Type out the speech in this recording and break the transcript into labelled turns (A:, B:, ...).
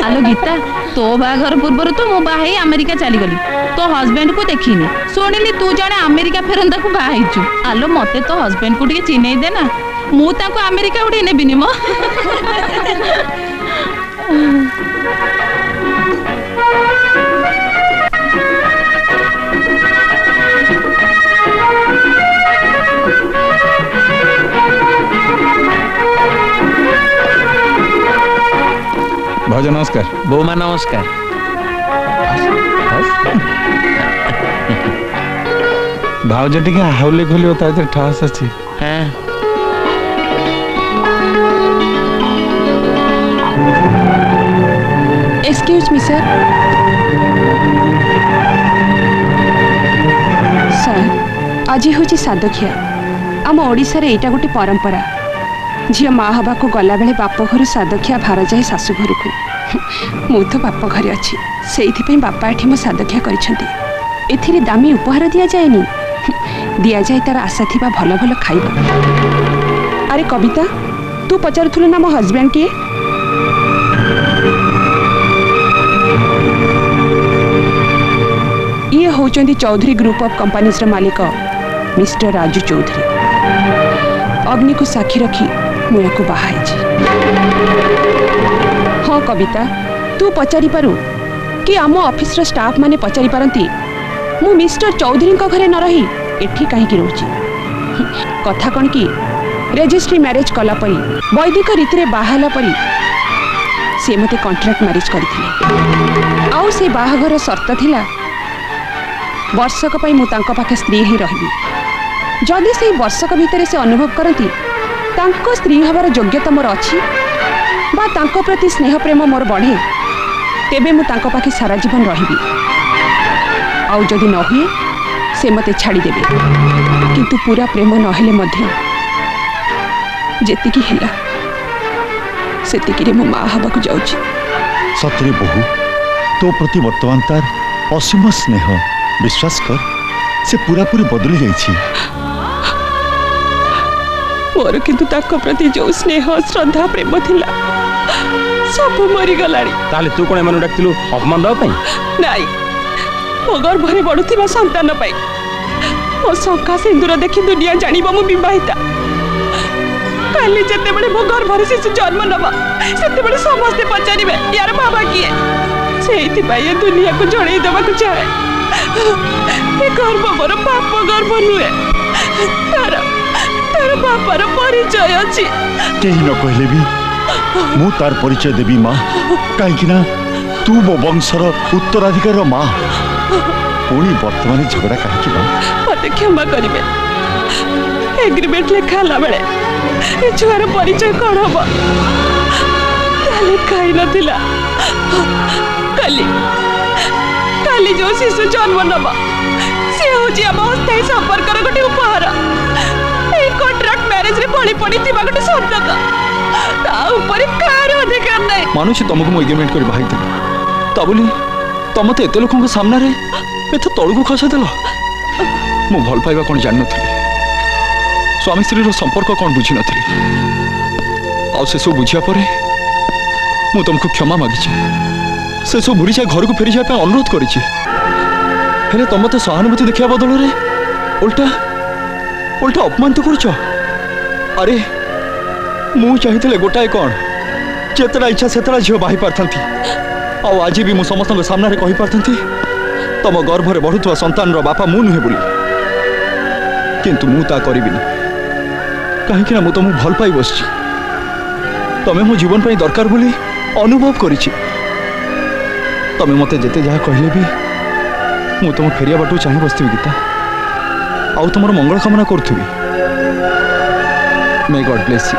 A: आलो गीता तो बाघर पूर्व तो मु बाहे अमेरिका चली गली तो हस्बैंड को देखिनी शुणिली तू जने अमेरिका फेरंदा को बाहाइचु आलो मते तो हस्बैंड को टिके चिन्हई दे ना मु ताको अमेरिका उड़े नेबिनी मो
B: भाज नमस्कार।
C: बौमा नमस्कार।
B: भाज टी हाउले खोल ठास अच्छी।
C: हाँ
D: एक्सक्यूज मी सर। सर आज हूँ सादखिया आम ओडिशारे एटा गोटे परंपरा झील माँ हवा को गला बेले बाप घर सादखिया भार जाए शाशु घर को मु तो बाप घर अच्छी से बापा एठी मो सादखिया करिसेंती दामी उपहार दि जाएनि दि जाए तार आशा थी भल भल खाइबा। अरे कविता तू पचारुथुलु ना मो हस्बैंड किए? ये होचंदी चौधरी ग्रुप ऑफ कंपनीज मालिक मिस्टर राजू चौधरी। अग्नि को साक्षी रखी मुझे को बाहाई। हाँ कविता तू पचारि पारु कि आम ऑफिस रो स्टाफ माने पचारि पारंती मु मिस्टर चौधरी को घरे न रही एठी काहे की रहउची। कथा कौन कि रेजिस्ट्री मैरिज कला परी वैदिक रीति रे बाहाला परी से मते कॉन्ट्रैक्ट मैरिज करथिले आउ से बाहाघर शर्त थिला वर्षक पई मु तांको पाखे स्त्री ही रहिबी। जदि से वर्षक भितर से अनुभव करती तांको स्त्री हबार योग्यता मोर अच्छी बा तांको प्रति स्नेह प्रेम मोर बढ़े तेबे मु तांको पाखे सारा जीवन रहिबी। आउ जदि न हुए से मते छाड़ी देबे किंतु पूरा प्रेम नहेले मध्य जेतिकी हैला सेतिकी रे मो मां हबाकु जाउची।
E: सतरे बहु तो प्रति वर्तमान तार असीम स्नेह विश्वास कर से पूरा पूरी बदली जाइछि।
D: मोर किंतु ताको प्रति जो स्नेह श्रद्धा प्रेम थिला सब मरी गलानी।
C: ताले तू कोन एमन डाकतिलु अपमान दवा पई?
D: नाही मो गर्भरे बडुथिबा संतान पई मो शंका सिंदूर देखि दुनिया जानिबा मु विवाहिता। काली जते बडे मो गर्भरे शिशु जन्म नबा सेते बडे समस्त पचारिबे यार बाबा किए सेति पई ये दुनिया को जणै देबा को चाहे। ए गर्भ मोर पाप गर्भ नुए तार तार बापार परिचय अछि।
E: केही न कहले भी मु तार परिचय देबी माँ कहीं ना तू मो वंशर उत्तराधिकार माँ पुणी वर्तमान झगड़ा कहीं
D: मत क्षमा करेंगे। एग्रीमेंट लिखा बेले छुआर परिचय कौन हम कहीं ना काली काली जो शिशु जन्म नब सी हूँ आम अस्थायी संपर्क गोटे उपहार कॉन्ट्रैक्ट मैरिज रे बड़ी पड़ी थिबा गोटे संतक ता ऊपर कार अधिकार नै।
B: मानुष तुमको मो एग्रीमेंट कर बाहाई दे ता बोली तुम तो एते लोक सामने रे एत तळकु खसा देल। मु भल पाइबा कोन जान नथि स्वामी स्त्री रो संपर्क कोन बुझी नथि आ से सब बुझिया परे मु तुमको क्षमा मागिछि से सब भूरी जा घर को फेरी जा अनुरोध करिछि हेले तुम तो सहानुभूति देखिया बदल रे उल्टा उल्टा अपमान तो करुच। अरे मु चाहिए गोटाए कौन जितना इच्छा से झील बाही पारथंती आज भी मु समस्त सामने कही पारथंती तुम गर्भरे बढ़ुवा संतान बापा मु नुहे बोली किंतु मु ता करिबिनी कहीं मु तुम भल पाई बस तमें मो जीवन पाई दरकार बोली अनुभव करिछि। तमें मते जेते जहाँ कहले भी मु तुम फेरिया बाटू चाहे बसथि गीता आउ तुम मंगल कामना करुथि। May God bless you.